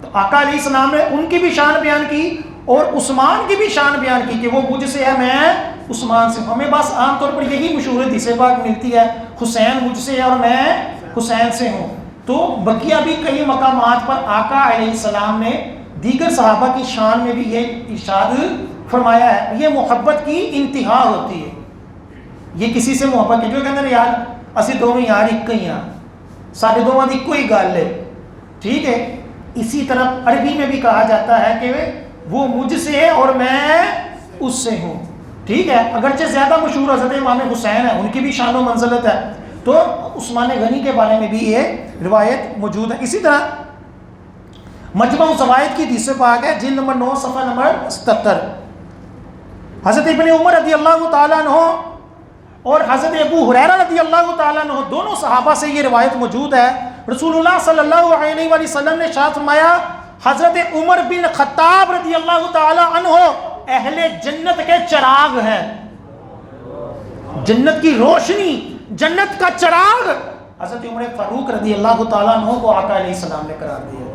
تو آقا علیہ السلام نے ان کی بھی شان بیان کی اور عثمان کی بھی شان بیان کی کہ وہ مجھ سے ہے میں عثمان سے. ہمیں بس عام طور پر یہی مشہور حدیث پاک ملتی ہے حسین مجھ سے ہے اور میں حسین سے ہوں. تو بقیہ بھی کئی مقامات پر آقا علیہ السلام نے دیگر صحابہ کی شان میں بھی یہ ارشاد فرمایا ہے. یہ محبت کی انتہا ہوتی ہے. یہ کسی سے محبت کی جو کہتے ہیں یار اسی دونوں یار ایک ہی ہیں, سارے دونوں کی کوئی گل ہے, ٹھیک ہے. اسی طرح عربی میں بھی کہا جاتا ہے کہ وہ مجھ سے ہے اور میں اس سے ہوں, ٹھیک ہے. اگرچہ زیادہ مشہور حضرت امام حسین ہے, ان کی بھی شان و منزلت ہے. تو عثمان غنی کے بارے میں بھی یہ روایت موجود ہے. اسی طرح مجمع الزوائد کی حدیث پاک ہے جلد نمبر 9 صفحہ نمبر 77. حضرت ابن عمر رضی اللہ تعالیٰ عنہ اور حضرت ابو ہریرہ رضی اللہ تعالیٰ عنہ دونوں صحابہ سے یہ روایت موجود ہے. رسول اللہ صلی اللہ علیہ وآلہ وسلم نے ارشاد فرمایا حضرت عمر بن خطاب رضی اللہ تعالیٰ عنہ اہل جنت کے چراغ ہیں. جنت کی روشنی, جنت کا چراغ حضرت عمر فاروق رضی اللہ تعالیٰ عنہ کو آقا علیہ السلام نے قرار دیا.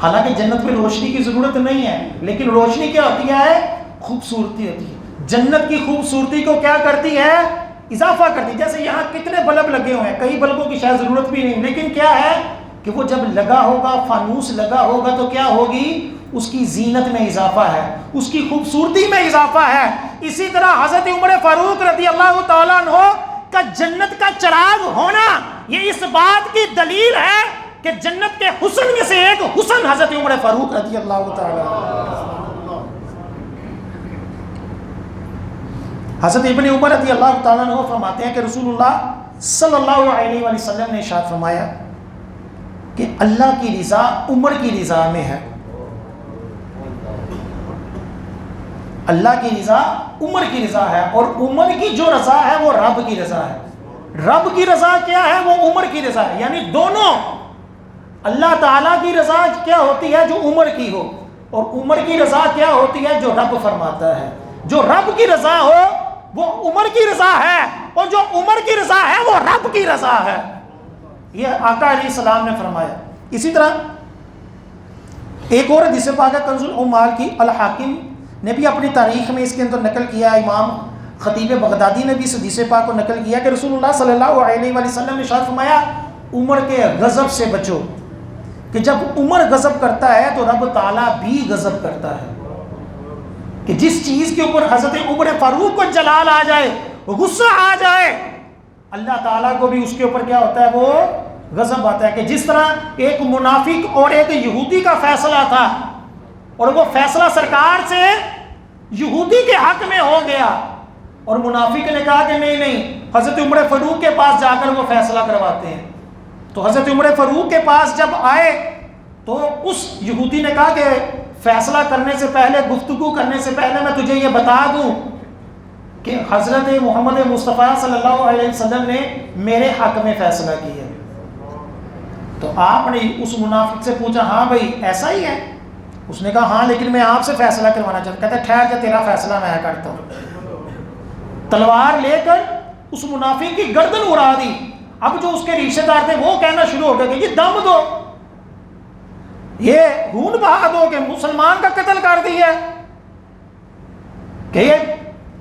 حالانکہ جنت میں روشنی کی ضرورت نہیں ہے, لیکن روشنی کیا ہوتی ہے؟ خوبصورتی ہوتی ہے. جنت کی خوبصورتی کو کیا کرتی ہے؟ اضافہ کرتی ہے. جیسے یہاں کتنے بلب لگے ہوئے ہیں, کئی بلبوں کی شاید ضرورت بھی نہیں, لیکن کیا ہے کہ وہ جب لگا ہوگا, فانوس لگا ہوگا تو کیا ہوگی؟ اس کی زینت میں اضافہ ہے, اس کی خوبصورتی میں اضافہ ہے. اسی طرح حضرت عمر فاروق رضی اللہ تعالیٰ عنہ کا جنت کا چراغ ہونا یہ اس بات کی دلیل ہے کہ جنت کے حسن میں سے ایک حسن حضرت عمر فاروق رضی اللہ تعالیٰ عنہ. حضرت ابن عمر رضی اللہ تعالیٰ عنہ فرماتے ہیں کہ رسول اللہ صلی اللہ علیہ وآلہ وسلم نے ارشاد فرمایا کہ اللہ کی رضا عمر کی رضا میں ہے. اللہ کی رضا عمر کی رضا ہے اور عمر کی جو رضا ہے وہ رب کی رضا ہے. رب کی رضا کیا ہے؟ وہ عمر کی رضا ہے. یعنی دونوں, اللہ تعالیٰ کی رضا کیا ہوتی ہے؟ جو عمر کی ہو, اور عمر کی رضا کیا ہوتی ہے؟ جو رب فرماتا ہے. جو رب کی رضا ہو وہ عمر کی رضا ہے اور جو عمر کی رضا ہے وہ رب کی رضا ہے. یہ آقا علیہ السلام نے فرمایا. اسی طرح ایک اور حدیث پاک ہے کنز العمال کی, الحاکم نے بھی اپنی تاریخ میں اس کے اندر نقل کیا, امام خطیب بغدادی نے بھی اس حدیث پاک کو نقل کیا کہ رسول اللہ صلی اللہ علیہ وآلہ وسلم نے ارشاد فرمایا عمر کے غضب سے بچو، کہ جب عمر غضب کرتا ہے تو رب تعالیٰ بھی غضب کرتا ہے، کہ جس چیز کے اوپر حضرت عمر فاروق کو جلال آ جائے، غصہ آ جائے، اللہ تعالیٰ کو بھی اس کے اوپر کیا ہوتا ہے، وہ غضب آتا ہے۔ کہ جس طرح ایک منافق اور ایک یہودی کا فیصلہ تھا اور وہ فیصلہ سرکار سے یہودی کے حق میں ہو گیا، اور منافق نے کہا کہ نہیں نہیں، حضرت عمر فاروق کے پاس جا کر وہ فیصلہ کرواتے ہیں۔ تو حضرت عمر فاروق کے پاس جب آئے تو اس یہودی نے کہا کہ فیصلہ کرنے سے پہلے، گفتگو کرنے سے پہلے میں تجھے یہ بتا دوں کہ حضرت محمد مصطفیٰ صلی اللہ علیہ وسلم نے میرے حق میں فیصلہ کیا۔ تو آپ نے اس منافق سے پوچھا ہاں بھائی ایسا ہی ہے؟ اس نے کہا ہاں لیکن میں آپ سے فیصلہ کروانا چاہتا ہوں۔ کہتا ہے ٹھہر جا، تیرا فیصلہ میں کرتا ہوں۔ تلوار لے کر اس منافق کی گردن اڑا دی۔ اب جو اس کے رشتہ دار تھے وہ کہنا شروع ہو گئے کہ یہ دم دو، یہ خون بہا دو کہ مسلمان کا قتل کر دیا، کہ یہ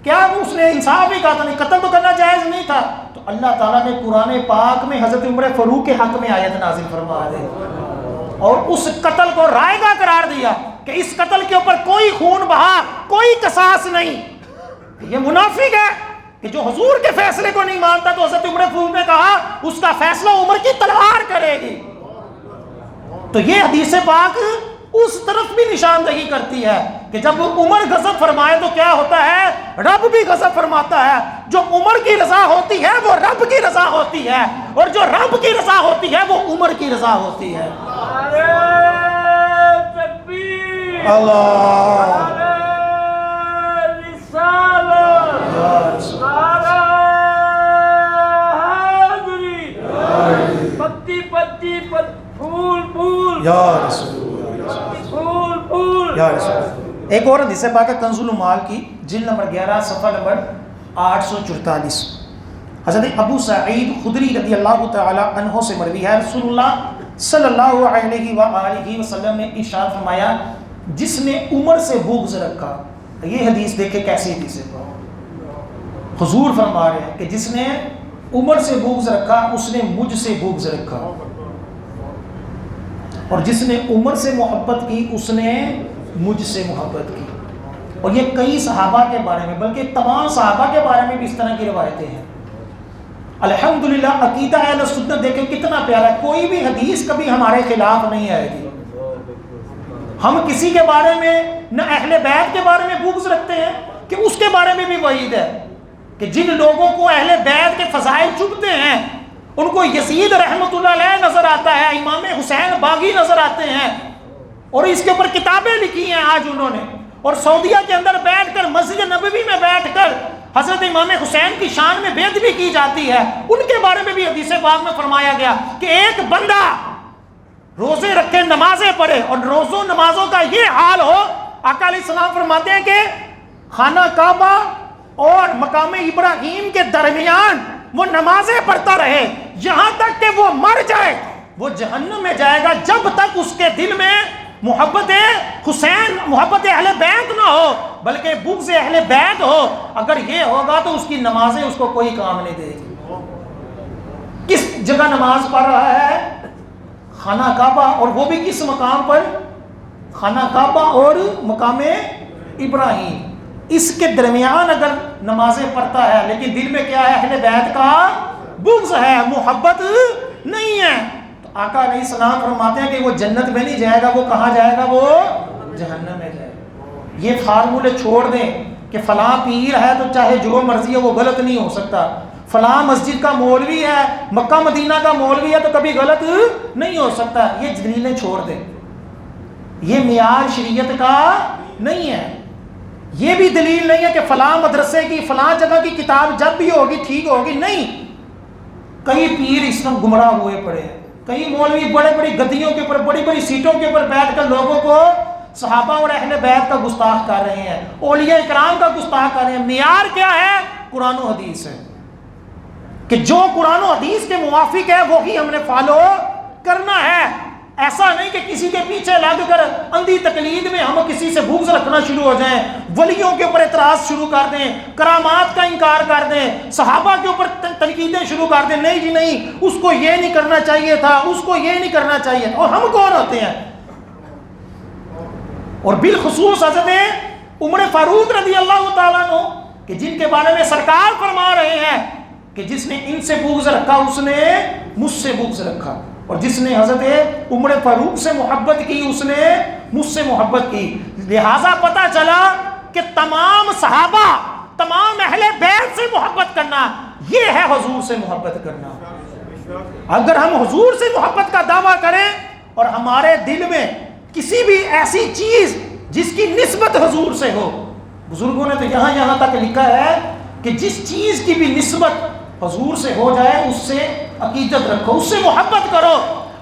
کیا اس نے انصاف ہی کہا تھا، نہیں قتل تو کرنا جائز نہیں تھا۔ تو اللہ تعالیٰ نے قرآن پاک میں حضرت عمر فاروق کے حق میں آیت نازل فرما دی اور اس قتل کو رائے گاہ قرار دیا کہ اس قتل کے اوپر کوئی خون بہا، کوئی قصاص نہیں۔ یہ منافق ہے کہ جو حضور کے فیصلے کو نہیں مانتا، تو حضرت عمر فاروق نے کہا اس کا فیصلہ عمر کی تلوار کرے گی۔ تو یہ حدیث پاک اس طرف بھی نشاندہی کرتی ہے کہ جب عمر غضب فرمائے تو کیا ہوتا ہے، رب بھی غضب فرماتا ہے۔ جو عمر کی رضا ہوتی ہے وہ رب کی رضا ہوتی ہے، اور جو رب کی رضا ہوتی ہے وہ عمر کی رضا ہوتی ہے۔ نعرہ تکبیر، اللہ نعرہ رسالت، نعرہ حیدری، پتی پتی پھول پھول، یا رسول پھول پھول، یا رسول۔ ایک اور حدیث پاک ہے کنز المال کی، جلد نمبر 11 صفحہ نمبر 844۔ حضرت ابو سعید خدری رضی اللہ تعالی عنہ سے مروی ہے، رسول اللہ صلی اللہ علیہ وآلہ وسلم نے ارشاد فرمایا جس نے عمر سے بغض رکھا، یہ حدیث دیکھیں کیسی حدیث ہے، حضور فرما رہے ہیں کہ جس نے عمر سے بغض رکھا اس نے مجھ سے بغض رکھا، اور جس نے عمر سے محبت کی اس نے مجھ سے محبت کی۔ اور یہ کئی صحابہ کے بارے میں، بلکہ تمام صحابہ کے بارے میں بھی اس طرح کی روایتیں ہیں۔ الحمدللہ عقیدہ اہل سنت دیکھیں کتنا پیارا ہے، کوئی بھی حدیث کبھی ہمارے خلاف نہیں آئے گی۔ ہم کسی کے بارے میں نہ اہل بیت کے بارے میں بغض رکھتے ہیں کہ اس کے بارے میں بھی وعید ہے کہ جن لوگوں کو اہل بیت کے فضائل چبھتے ہیں ان کو یزید رحمۃ اللہ علیہ نظر آتا ہے، امام حسین باغی نظر آتے ہیں، اور اس کے اوپر کتابیں لکھی ہیں آج انہوں نے، اور سعودیہ کے اندر بیٹھ کر مسجد نبوی میں بیٹھ کر حضرت امام حسین کی شان میں بیعت بھی کی جاتی ہے۔ ان کے بارے میں بھی حدیث پاک میں فرمایا گیا کہ ایک بندہ روزے رکھے، نمازیں پڑھے، اور روزوں نمازوں کا یہ حال ہو، آقا علیہ السلام فرماتے ہیں کہ خانہ کعبہ اور مقام ابراہیم کے درمیان وہ نمازیں پڑھتا رہے یہاں تک کہ وہ مر جائے، وہ جہنم میں جائے گا جب تک اس کے دل میں محبت حسین، محبت اہل بیت نہ ہو بلکہ بغض اہل بیت ہو۔ اگر یہ ہوگا تو اس کی نمازیں اس کو کوئی کام نہیں دے گی۔ کس جگہ نماز پڑھ رہا ہے؟ خانہ کعبہ، اور وہ بھی کس مقام پر؟ خانہ کعبہ اور مقام ابراہیم، اس کے درمیان اگر نمازیں پڑھتا ہے لیکن دل میں کیا ہے؟ اہل بیت کا بغض ہے، محبت نہیں ہے، تو آقا علیہ السلام فرماتے ہیں کہ وہ جنت میں نہیں جائے گا، وہ کہاں جائے گا؟ وہ جہنم میں جائے گا۔ یہ فارمولے چھوڑ دیں کہ فلاں پیر ہے تو چاہے جو مرضی ہے وہ غلط نہیں ہو سکتا، فلاں مسجد کا مولوی ہے، مکہ مدینہ کا مولوی ہے تو کبھی غلط نہیں ہو سکتا۔ یہ دلیلیں چھوڑ دیں، یہ معیار شریعت کا نہیں ہے۔ یہ بھی دلیل نہیں ہے کہ فلاں مدرسے کی فلاں جگہ کی کتاب جب بھی ہوگی ٹھیک ہوگی، نہیں۔ کئی پیر اس طرح گمراہ ہوئے پڑے ہیں، کئی مولوی بڑے بڑی گدیوں کے اوپر، بڑی بڑی سیٹوں کے اوپر بیٹھ کر لوگوں کو صحابہ اور اہل بیت کا گستاخ کر رہے ہیں، اولیاء اکرام کا گستاخ کر رہے ہیں۔ معیار کیا ہے؟ قرآن و حدیث ہے کہ جو قرآن و حدیث کے موافق ہے وہی ہم نے فالو کرنا ہے۔ ایسا نہیں کہ کسی کے پیچھے لگ کر اندھی تقلید میں ہم کسی سے بغض رکھنا شروع ہو جائیں، ولیوں کے اوپر اعتراض شروع کر دیں، کرامات کا انکار کر دیں، صحابہ کے اوپر تنقیدیں شروع کر دیں، نہیں جی نہیں، اس کو یہ نہیں کرنا چاہیے تھا، اس کو یہ نہیں کرنا چاہیے تھا۔ اور ہم کون ہوتے ہیں؟ اور بالخصوص حضرت عمر فاروق رضی اللہ تعالیٰ عنہ کہ جن کے بارے میں سرکار فرما رہے ہیں کہ جس نے ان سے بغض رکھا اس نے مجھ سے بغض رکھا، اور جس نے حضرت عمر فاروق سے محبت کی اس نے مجھ سے محبت کی۔ لہٰذا پتہ چلا کہ تمام صحابہ، تمام اہل بیت سے محبت کرنا یہ ہے حضور سے محبت کرنا۔ اگر ہم حضور سے محبت کا دعویٰ کریں اور ہمارے دل میں کسی بھی ایسی چیز جس کی نسبت حضور سے ہو، بزرگوں نے تو یہاں تک لکھا ہے کہ جس چیز کی بھی نسبت حضور سے ہو جائے اس سے عقیدت رکھو، اس سے محبت کرو۔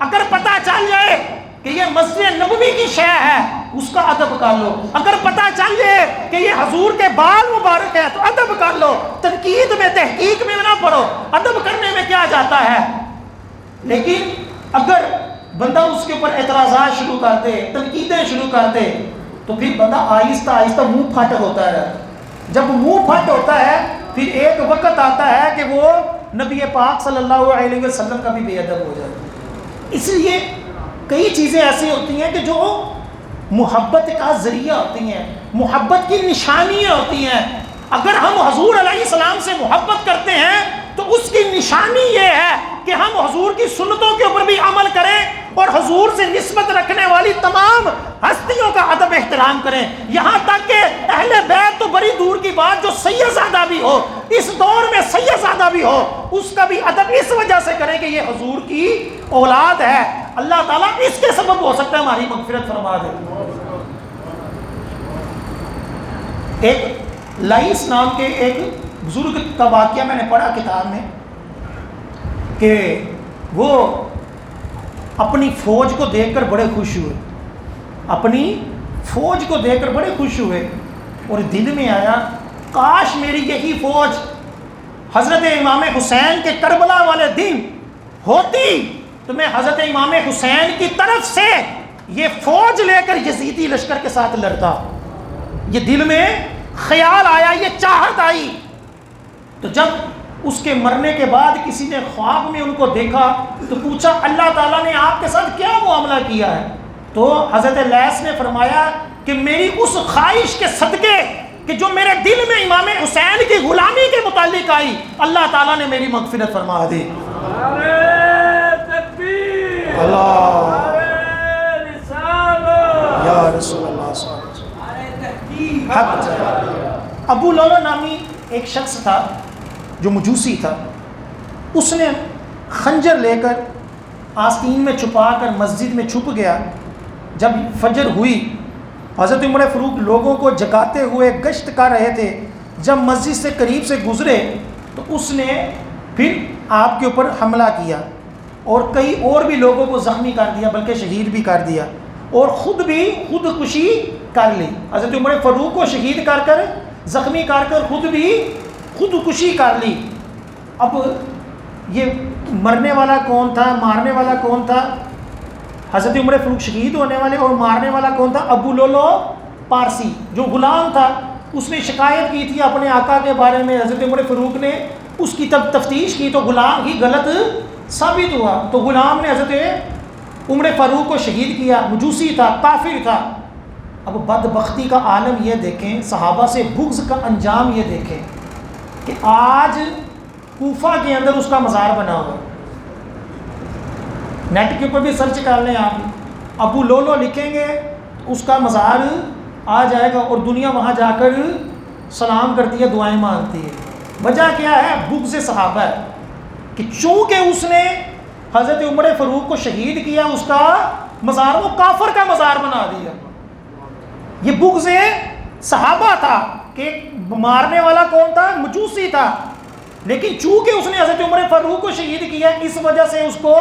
اگر پتہ چل جائے کہ یہ مسجد نبوی کی شے ہے اس کا ادب کر لو، اگر پتہ چل جائے کہ یہ حضور کے بال مبارک ہے تو ادب کر لو، تنقید میں تحقیق میں نہ پڑو، ادب کرنے میں کیا جاتا ہے۔ لیکن اگر بندہ اس کے اوپر اعتراضات شروع کر دے، تنقیدیں شروع کر دے، تو پھر بندہ آہستہ آہستہ منہ پھٹ ہوتا ہے۔ جب منہ پھٹ ہوتا ہے پھر ایک وقت آتا ہے کہ وہ نبی پاک صلی اللہ علیہ وسلم کا بھی بے ادب ہو جاتا ہے۔ اس لیے کئی چیزیں ایسی ہوتی ہیں کہ جو محبت کا ذریعہ ہوتی ہیں، محبت کی نشانیاں ہوتی ہیں۔ اگر ہم حضور علیہ السلام سے محبت کرتے ہیں تو اس کی نشانی یہ ہے کہ ہم حضور کی سنتوں کے اوپر بھی عمل کریں اور حضور سے نسبت رکھنے والی تمام ہستیوں کا ادب احترام کریں، یہاں تک کہ اہل بیت تو بڑی دور کی بات جو سیدزادہ بھی ہو، اس دور میں سیدزادہ بھی ہو، اس کا بھی ادب اس وجہ سے کریں کہ یہ حضور کی اولاد ہے، اللہ تعالیٰ اس کے سبب ہو سکتا ہے ہماری مغفرت فرما دے۔ ایک لائس نام کے ایک بزرگ کا واقعہ میں نے پڑھا کتاب میں کہ وہ اپنی فوج کو دیکھ کر بڑے خوش ہوئے، اپنی فوج کو دیکھ کر بڑے خوش ہوئے، اور دل میں آیا کاش میری یہی فوج حضرت امام حسین کے کربلا والے دن ہوتی تو میں حضرت امام حسین کی طرف سے یہ فوج لے کر یزیدی لشکر کے ساتھ لڑتا۔ یہ دل میں خیال آیا، یہ چاہت آئی۔ تو جب اس کے مرنے کے بعد کسی نے خواب میں ان کو دیکھا تو پوچھا اللہ تعالیٰ نے آپ کے ساتھ کیا معاملہ کیا ہے؟ تو حضرت لیث نے فرمایا کہ میری اس خواہش کے صدقے کہ جو میرے دل میں امام حسین کی غلامی کے متعلق آئی، اللہ تعالیٰ نے میری مغفرت فرما دی۔ اللہ یا رسول اللہ صلی اللہ علیہ وسلم۔ ابو لولو نامی ایک شخص تھا جو مجوسی تھا، اس نے خنجر لے کر آستین میں چھپا کر مسجد میں چھپ گیا۔ جب فجر ہوئی حضرت عمر فاروق لوگوں کو جگاتے ہوئے گشت کر رہے تھے، جب مسجد سے قریب سے گزرے تو اس نے پھر آپ کے اوپر حملہ کیا اور کئی اور بھی لوگوں کو زخمی کر دیا، بلکہ شہید بھی کر دیا، اور خود بھی خودکشی کر لی۔ حضرت عمر فاروق کو شہید کر کر، زخمی کر کر خود بھی خودکشی کر لی۔ اب یہ مرنے والا کون تھا، مارنے والا کون تھا؟ حضرت عمر فاروق شہید ہونے والے، اور مارنے والا کون تھا؟ ابو لولو پارسی جو غلام تھا، اس نے شکایت کی تھی اپنے آقا کے بارے میں۔ حضرت عمر فاروق نے اس کی تفتیش کی تو غلام ہی غلط ثابت ہوا، تو غلام نے حضرت عمر فاروق کو شہید کیا۔ مجوسی تھا، کافر تھا۔ اب بدبختی کا عالم یہ دیکھیں، صحابہ سے بغض کا انجام یہ دیکھیں کہ آج کوفہ کے اندر اس کا مزار بنا ہوا، نیٹ کے اوپر بھی سرچ کر لیں آپ، ابو لولو لکھیں گے اس کا مزار آ جائے گا، اور دنیا وہاں جا کر سلام کرتی ہے، دعائیں مانگتی ہے۔ وجہ کیا ہے؟ بغض صحابہ ہے، کہ چونکہ اس نے حضرت عمر فاروق کو شہید کیا، اس کا مزار وہ کافر کا مزار بنا دیا۔ یہ بغض صحابہ تھا کہ مارنے والا کون تھا؟ مجوسی تھا، لیکن چونکہ اس نے حضرت عمر فاروق کو شہید کیا، اس وجہ سے اس کو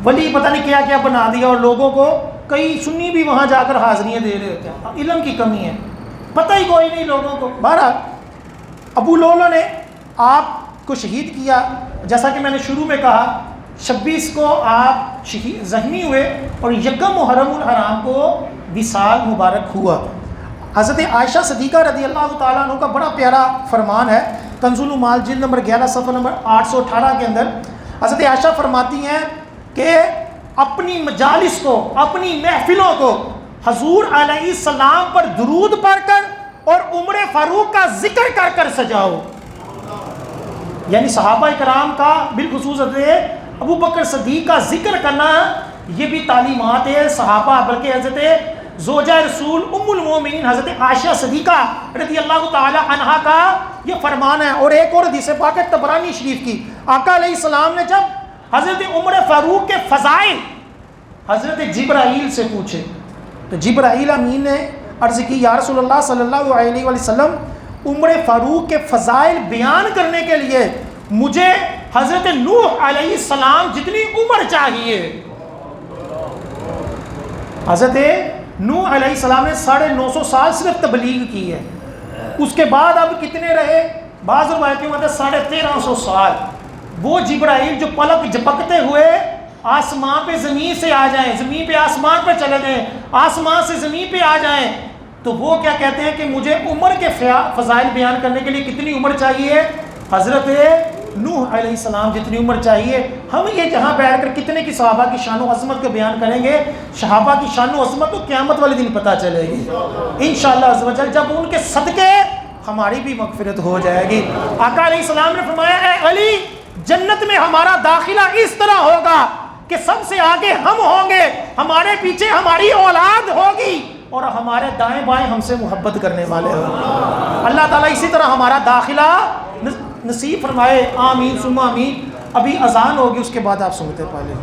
ولی پتہ نہیں کیا کیا بنا دیا، اور لوگوں کو کئی سنی بھی وہاں جا کر حاضریاں دے رہے ہوتے ہیں۔ علم کی کمی ہے، پتہ ہی کوئی نہیں لوگوں کو۔ بہرحال ابو لولو نے آپ کو شہید کیا، جیسا کہ میں نے شروع میں کہا، 26 کو آپ زخمی ہوئے اور یکم محرم الحرام کو وصال مبارک ہوا۔ حضرت عائشہ صدیقہ رضی اللہ تعالیٰ عنہ کا بڑا پیارا فرمان ہے، کنز العمال جلد نمبر 11 صفحہ نمبر 818 کے اندر حضرت عائشہ فرماتی ہیں کہ اپنی مجالس کو، اپنی محفلوں کو حضور علیہ السلام پر درود پڑھ کر اور عمر فاروق کا ذکر کر کر سجاؤ۔ یعنی صحابہ کرام کا بالخصوص حضرت ابو بکر صدیق کا ذکر کرنا یہ بھی تعلیمات ہے صحابہ، بلکہ حضرت زوجہ رسول ام المومنین حضرت عائشہ صدیقہ رضی اللہ تعالی عنہا کا یہ فرمان ہے۔ اور ایک اور حدیث پاک ہے طبرانی شریف کی، آقا علیہ السلام نے جب حضرت عمر فاروق کے فضائل حضرت جبرائیل سے پوچھے تو جبرائیل امین نے عرض کی یا رسول اللہ صلی اللہ علیہ وسلم، عمر فاروق کے فضائل بیان کرنے کے لیے مجھے حضرت نوح علیہ السلام جتنی عمر چاہیے۔ حضرت نوح علیہ السلام نے 950 سال صرف تبلیغ کی ہے، اس کے بعد اب کتنے رہے؟ بعض روایتوں میں 1350 سال۔ وہ جبرائیل جو پلک جھپکتے ہوئے آسمان پہ زمین سے آ جائیں، زمین پہ آسمان پہ چلے جائیں، آسمان سے زمین پہ آ جائیں، تو وہ کیا کہتے ہیں کہ مجھے عمر کے فضائل بیان کرنے کے لیے کتنی عمر چاہیے؟ حضرت نوح علیہ السلام جتنی عمر چاہیے۔ ہم یہ جہاں بیٹھ کر کتنے کی صحابہ کی شان و عظمت کو بیان کریں گے، صحابہ کی شان و عظمت تو قیامت والے دن پتہ چلے گی انشاءاللہ عز و جل، جب ان کے صدقے ہماری بھی مغفرت ہو جائے گی۔ آقا علیہ السلام نے فرمایا اے علی، جنت میں ہمارا داخلہ اس طرح ہوگا کہ سب سے آگے ہم ہوں گے، ہمارے پیچھے ہماری اولاد ہوگی اور ہمارے دائیں بائیں ہم سے محبت کرنے والے ہوں گے۔ اللہ تعالیٰ اسی طرح ہمارا داخلہ نصیب فرمائے، آمین ثم آمین۔ ابھی اذان ہوگی، اس کے بعد آپ سنتے پہلے